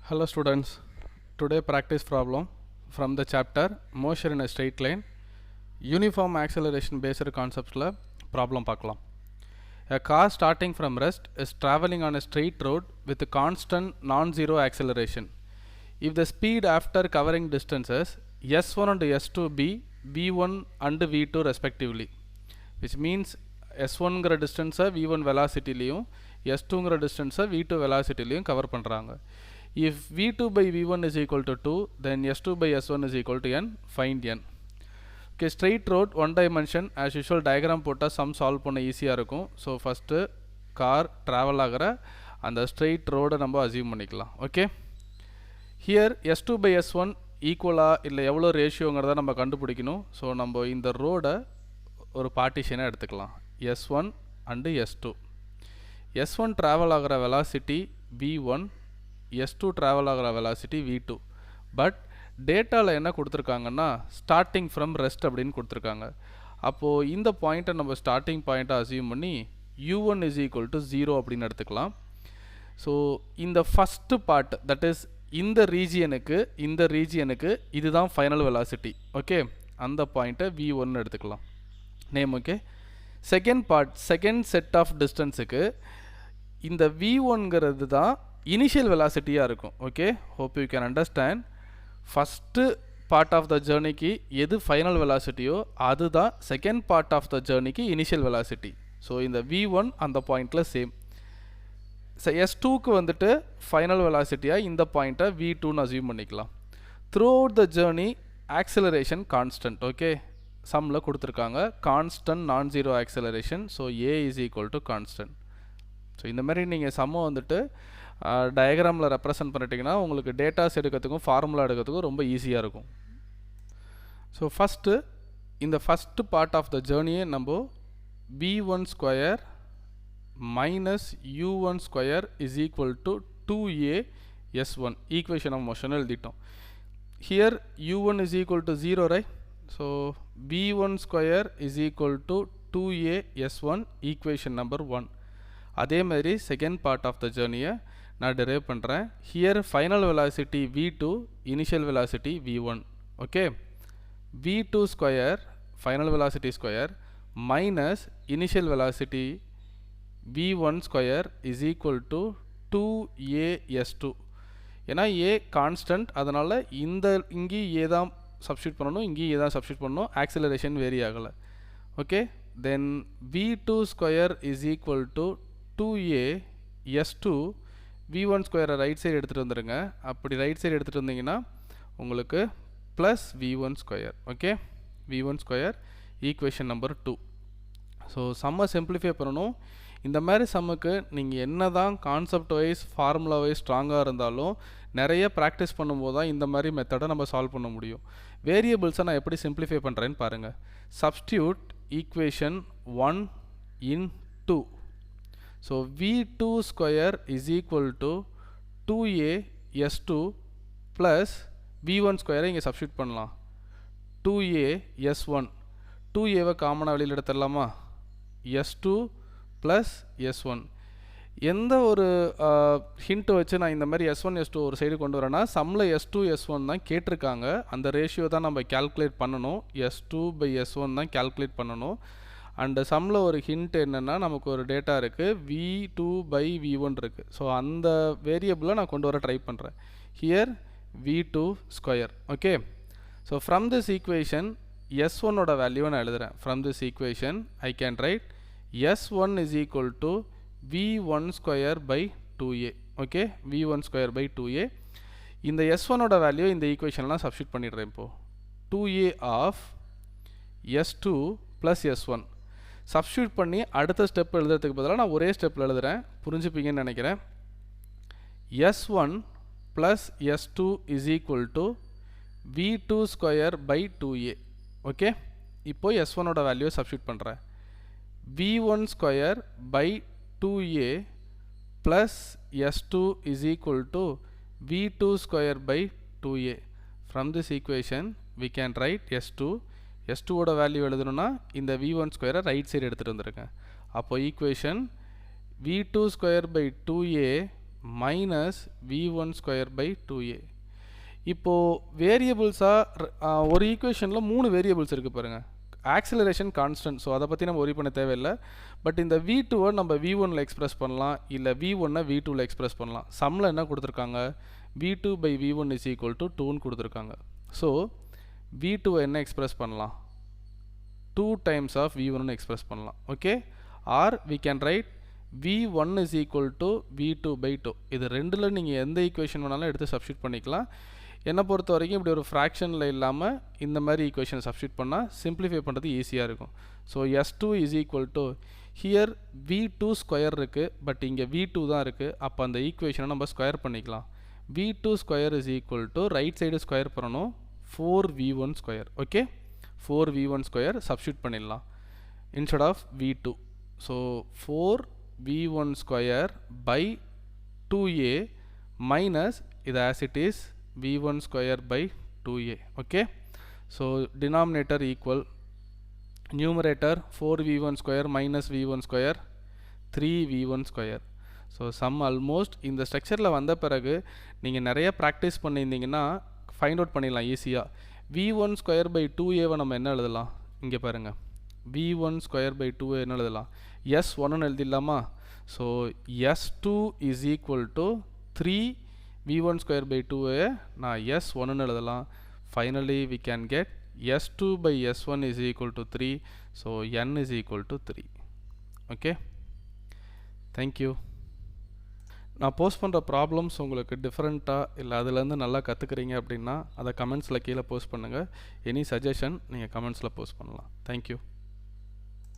Hello students, today practice problem from the chapter motion in a straight line uniform acceleration based concepts la problem பார்க்கலாம். A car starting from rest is traveling on a straight road with a constant non-zero acceleration. If the speed after covering distances s1 and s2 be v1 and v2 respectively, which means s1 ங்கிற distance v1 velocity லியும் s2 ங்கிற distance v2 velocity லியும் cover பண்றாங்க. If v2 by v1 is equal to 2, then s2 by s1 is equal to n. Find n. Okay, straight road, one dimension. As usual, diagram போட்டா sum solve பண்ண ஈஸியா இருக்கும். So first car travel ஆகிற அந்த straight road நம்ம assume பண்ணிக்கலாம். Okay. Here s2 by s1 ஈக்குவலா இல்லை எவ்வளோ ரேஷியோங்கிறத நம்ம கண்டுபிடிக்கணும். ஸோ நம்ம இந்த ரோடை ஒரு பார்ட்டிஷனாக எடுத்துக்கலாம். s1 and s2. s1 travel ஆகிற வெலாசிட்டி v1, s2 ட்ராவல் ஆகிற வெலாசிட்டி v2. பட் டேட்டாவில் என்ன கொடுத்துருக்காங்கன்னா ஸ்டார்டிங் ஃப்ரம் ரெஸ்ட் அப்படின்னு கொடுத்துருக்காங்க. அப்போது இந்த பாயிண்ட்டை நம்ம ஸ்டார்டிங் பாயிண்ட்டை அசியூம் பண்ணி u1 இஸ் ஈக்குவல் டு 0 அப்படின்னு எடுத்துக்கலாம். ஸோ இந்த ஃபஸ்ட்டு பார்ட், தட் இஸ் இந்த ரீஜியனுக்கு இதுதான் ஃபைனல் வெலாசிட்டி. ஓகே, அந்த பாயிண்ட்டை v1 எடுத்துக்கலாம் நேம். Okay, second part, second set of டிஸ்டன்ஸுக்கு இந்த v1ங்கிறது தான் இனிஷியல் வெலாசிட்டியாக இருக்கும். Okay, hope you can understand. First part of the ஜேர்னிக்கு எது ஃபைனல் வெலாசிட்டியோ அதுதான் செகண்ட் பார்ட் ஆஃப் த ஜேர்னிக்கு இனிஷியல் வெலாசிட்டி. ஸோ இந்த v1 அந்த பாயிண்டில் சேம். s2க்கு வந்துட்டு ஃபைனல் வெலாசிட்டியாக இந்த பாயிண்ட்டை v2ன்னு அசியூம் பண்ணிக்கலாம். Throughout the journey acceleration constant. Okay, சம்மில் கொடுத்துருக்காங்க constant non zero acceleration. So a is equal to constant. So இந்த மாதிரி நீங்கள் சம்மை வந்துட்டு டயக்ராமில் ரெப்ரசன்ட் பண்ணிட்டீங்கன்னா உங்களுக்கு டேட்டாஸ் எடுக்கிறதுக்கும் ஃபார்முலா எடுக்கிறதுக்கும் ரொம்ப ஈஸியாக இருக்கும். ஸோ ஃபஸ்ட்டு இந்த ஃபஸ்ட்டு பார்ட் ஆஃப் த ஜேர்னியை நம்ம v1 square minus u1 square is equal to 2a s1 equation of motion எழுதிட்டோம். Here u1 is equal to 0, right? So v1 square is equal to 2a s1 equation number 1. அதே மாதிரி second part of த ஜேர்னியை நான் derive பண்ணுறேன். Here final velocity v2, initial velocity v1. Okay, v2 square final velocity square minus initial velocity v1 square is equal to 2a/s2. ஏன்னா a constant, அதனால் இங்கேயும் a தான் substitute பண்ணணும், இங்கேயும் a தான் சப்ஸ்டியூட் பண்ணணும். ஆக்சிலரேஷன் வேரி ஆகலை. Okay, then v2 square is equal to 2a/s2. v1 ஸ்கொயரை ரைட் சைடு எடுத்துகிட்டு வந்துடுங்க. அப்படி ரைட் சைடு எடுத்துகிட்டு வந்தீங்கன்னா உங்களுக்கு plus v1 square. Okay, v1 square equation number 2. So சம்மை சிம்பிளிஃபை பண்ணணும். இந்த மாதிரி சம்முக்கு நீங்கள் என்ன தான் கான்செப்ட் வைஸ் ஃபார்முலா வைஸ் ஸ்ட்ராங்காக இருந்தாலும் நிறைய ப்ராக்டிஸ் பண்ணும்போது தான் இந்த மாதிரி மெத்தடை நம்ம சால்வ் பண்ண முடியும். வேரியபிள்ஸை நான் எப்படி சிம்பிளிஃபை பண்ணுறேன்னு பாருங்கள். Substitute equation 1 in 2. So v2 square is equal to 2a/s2 plus v1 ஸ்கொயரை இங்கே சப்ஸ்டியூட் பண்ணலாம் 2a/s1. 2aவை காமனாக வெளியில் எடுத்துடலாமா? s2 plus s1. எந்த ஒரு ஹிண்ட்டு வச்சு நான் இந்த மாதிரி s1 s2 ஒரு சைடு கொண்டு வரேன்னா சம்மில் s2 s1 தான் கேட்டிருக்காங்க. அந்த ரேஷியோ தான் நம்ம கேல்குலேட் பண்ணணும். s2 by s1 தான் கேல்குலேட் பண்ணணும். அண்டு சம்மில் ஒரு ஹிண்ட் என்னென்னா நமக்கு ஒரு டேட்டா இருக்குது v2 by v1 இருக்குது. ஸோ அந்த வேரியபிளை நான் கொண்டு வர ட்ரை பண்ணுறேன். Here v2 square. Okay, so from this equation s1ஓட வேல்யூவை நான் எழுதுகிறேன். From this equation I can write s1 is equal to v1 square by 2a. Okay, v1 square by 2a. இந்த s1ஓட வேல்யூ இந்த ஈக்குவேஷன்லாம் சப்ஸ்டியூட் பண்ணிடுறேன். இப்போது 2a of s2 plus s1 substitute பண்ணி அடுத்த ஸ்டெப் எழுதுறதுக்கு பதிலாக நான் ஒரே ஸ்டெப்பில் எழுதுகிறேன். புரிஞ்சுப்பீங்கன்னு நினைக்கிறேன். s1 plus s2 is equal to v2 square by 2a. Okay, இப்போது s1ஓட வேல்யூவை சப்ஸ்டியூட் பண்ணுறேன். v1 square by 2a plus s2 is equal to v2 square by 2a. From this equation we can write s2. s2ஓட value எழுதணும்னா இந்த v1 ஸ்கொயரை right side எடுத்துகிட்டு வந்துருங்க. அப்போ equation v2 square by 2a minus v1 square by 2a. இப்போது வேரியபிள்ஸாக ஒரு ஈக்குவேஷனில் 3 வேரியபிள்ஸ் இருக்குது பாருங்கள். ஆக்சிலரேஷன் கான்ஸ்டன்ட், ஸோ அதை பற்றி நம்ம ஒரி பண்ண தேவையில்லை. பட் இந்த v2-வை நம்ம v1ல் எக்ஸ்பிரஸ் பண்ணலாம், இல்லை v1-ஐ v2ல் எக்ஸ்பிரஸ் பண்ணலாம். சம்மில் என்ன கொடுத்துருக்காங்க, v2 by v1 is equal to 2ன்னு கொடுத்துருக்காங்க. ஸோ v2-வை என்ன எக்ஸ்பிரஸ் பண்ணலாம், 2 டைம்ஸ் ஆஃப் v1ன்னு எக்ஸ்பிரஸ் பண்ணலாம். Okay, or we can write v1 is equal to v2 by 2. இது ரெண்டில் நீங்கள் எந்த ஈக்குவேஷன் வேணாலும் எடுத்து சப்ஸ்டியூட் பண்ணிக்கலாம். என்னை பொறுத்த வரைக்கும் இப்படி ஒரு ஃப்ராக்ஷனில் இல்லாமல் இந்த மாதிரி ஈக்குவேஷன் சப்ஸ்டியூட் பண்ணால் சிம்பிளிஃபை பண்ணுறது ஈஸியாக இருக்கும். So s2 is equal to hear v2 square இருக்குது, பட் இங்கே v2 தான் இருக்குது. அப்போ அந்த ஈக்குவேஷனை நம்ம ஸ்கொயர் பண்ணிக்கலாம். v2 square is equal to right side square பண்ணணும், 4v1 square. Okay, 4v1 square substitute பண்ணிடலாம் instead of v2. So 4v1 square by 2a minus இது as it is v1 square by 2a. okay, so denominator equal numerator 4v1 square minus v1 square 3v1 square. so sum almost இந்த ஸ்ட்ரக்சரில் வந்த பிறகு நீங்கள் நிறைய practice பண்ணியிருந்தீங்கன்னா find out பண்ணிடலாம் ஈஸியாக. v1 square by 2a நம்ம என்ன எழுதலாம், இங்கே பாருங்கள், v1 square by 2a என்ன எழுதலாம், s1 எழுதிடலாமா. So s2 is equal to 3 v1 square by 2a நான் s1 எழுதலாம். finally we can get s2 by s1 is equal to 3. so n is equal to 3. okay, thank you. நான் post பண்ணுற problems உங்களுக்கு டிஃப்ரெண்ட்டாக இல்லை அதுலேருந்து நல்லா கற்றுக்குறீங்க அப்படின்னா அதை கமெண்ட்ஸில் கீழே போஸ்ட் பண்ணுங்கள். எனி சஜஷன் நீங்கள் கமெண்ட்ஸில் போஸ்ட் பண்ணலாம். தேங்க்யூ.